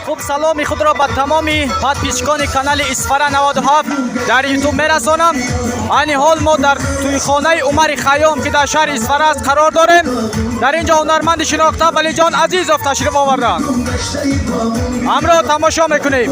خوب سلامی خود را به تمامی پادپیچکان کانال اسفره 97 در یوتیوب میرسانم. این حال ما در توی خانه عمر خیام که در شهر اسفره است قرار داریم. در اینجا هنرمند شناخته ولی جان عزیزов تشریف آوردند. همراه تماشا میکنیم.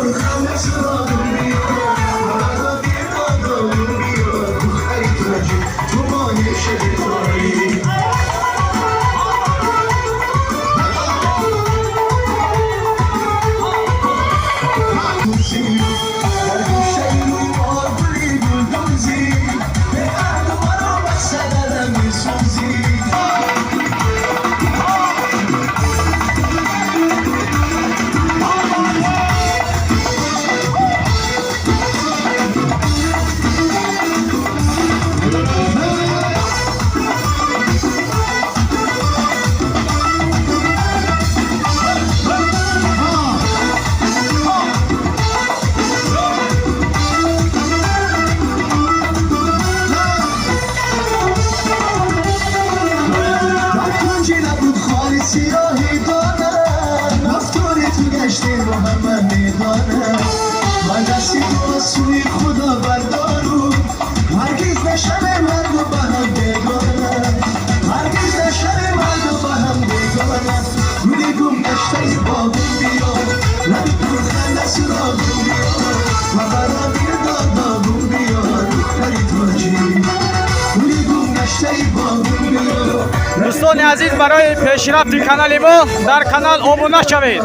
دوستان عزیز برای پیشرفت کانال ما در کانال ابونه شوید.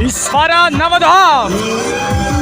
اسفره 97